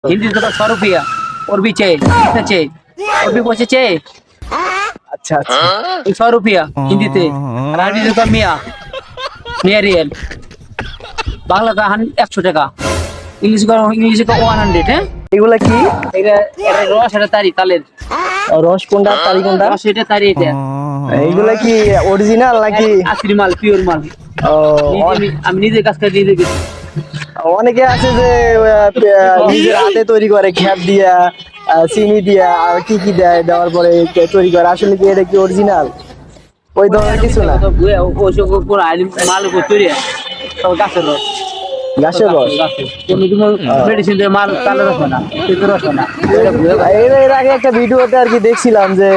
हिंदी तो 100 रुपया और भी चाहिए कितना चाहिए और भी पहुंचे चाहिए আচ্ছা আচ্ছা 100 रुपया হিন্দিতে আর আরবিতে তো মিয়া মিয়া রিয়াল বাংলা কা 100 টাকা ইংলিশে কা 100 হ্যাঁ এগুলা কি এটা এটা রস এটা তারি তালের রস কোনটা তারি কোনটা রস এটা তারি এটা এগুলা কি অরিজিনাল নাকি আসলি মাল পিওর মাল ও, আমি নিজে কাজ করে দিয়ে দিই অনেকে আছে যে নিজের হাতে তৈরি করে খ্যাপ দিয়া চিনি দিয়া আর কি কি দেয় দেওয়ার পরে তৈরি করে আসলে কি এটা কি অরিজিনাল ওই ধরনের কিছু না মাল তৈরি সব গাছের রস গাছের রস কোনো মেডিসিন দিয়ে মাল তালের রস না পেঁপের রস না এর আগে একটা ভিডিওতে আর কি দেখছিলাম যে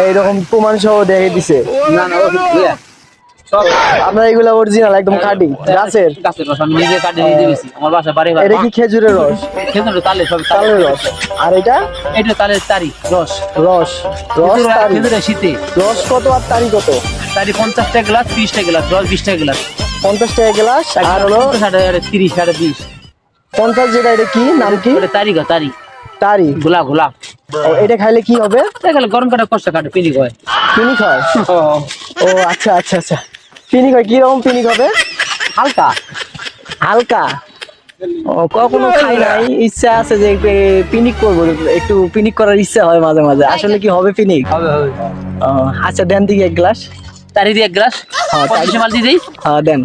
এরকম প্রমাণ সহ দেখে দিছে না না ও বুয়া সব আপনার এগুলা অরিজিনাল একদম খাঁটি গাছের গাছের রস আমি নিজে কাটে নিজে বেশি আমার বাসা বাড়ি এটা কি খেজুরের রস খেতে তালে সব তালের রস আর এটা এটা তালের তারি রস রস রস তারি খেজুরের শীতে রস কত আর তারি কত তারি 50 টাকা গ্লাস 30 টাকা গ্লাস রস 20 টাকা গ্লাস 50 টাকা গ্লাস আর হলো 30 20 50 যেটা এটা কি নাম কি ওটা তারি গো তারি তারি গোলাপ গোলাপ ও এটা খাইলে কি হবে দেখালে গরম করে কষ্ট কাটে পিনি হয় পিনিক হয় ও আচ্ছা আচ্ছা আচ্ছা পিনিক হয় কিরকম পিনিক হবে হালকা হালকা ও কখনো খাই নাই ইচ্ছা আছে যে একটু পিনিক করবো একটু পিনিক করার ইচ্ছা হয় মাঝে মাঝে আসলে কি হবে পিনিক হবে হবে ও, আচ্ছা দেন দিকে এক গ্লাস তারি দিয়ে এক গ্লাস হ্যাঁ, তারি। 50 মাল দিয়ে দেই হ্যাঁ দেন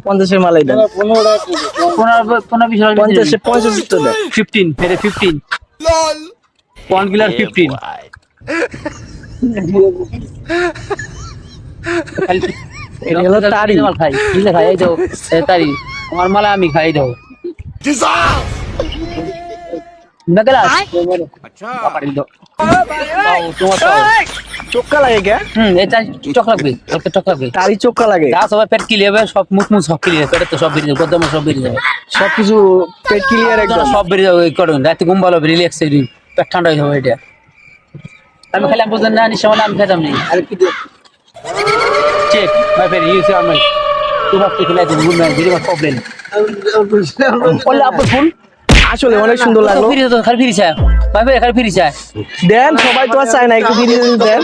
50-এর মালাই দেন 15 20 মাল 50 তো দেন 15 ফেরে 15 1 গিলার 15 এটা হলো তারি মাল খাই নিজে খাই এই দাও তারি আমার মালা আমি খাই দাও না গেলাস আচ্ছা পারি দাও তোমার চোক্কা লাগে কে এটা চক লাগবে ওকে চক লাগবে তারি চোক্কা লাগে যা সবাই পেট ক্লিয়ার হবে সব মুখ সব ক্লিয়ার পেটে তো সব বেরিয়ে যাবে গদ্দামে সব বেরিয়ে যাবে সবকিছু পেট ক্লিয়ার একদম সব বেরিয়ে যাবে করুন রাতে ঘুম ভালো হবে রিল্যাক্স পেট ঠান্ডা হয়ে যাবে এটা আমি খেলাম বুঝলেন না নিশ্চয় আমি খেতাম নেই আর কি check my friend you see আমি টু মাচ টু খেলা দিন good man very much problem বলে আপু ফুল আসলে অনেক সুন্দর লাগলো ফিরে তো খালি ফিরে চায় ভাই ভাই খালি ফিরে চায় দেন সবাই তো আর চায় না একটু দিয়ে দেন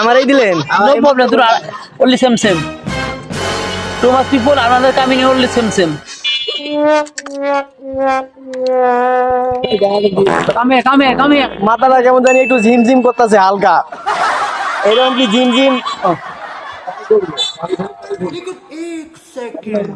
আমারই দিলেন নো প্রবলেম তোর only same too much people another coming only same come here মাথাটা কেমন জানি একটু ঝিমঝিম করতেছে হালকা এরকম কি ঝিমঝিম एक सेकंड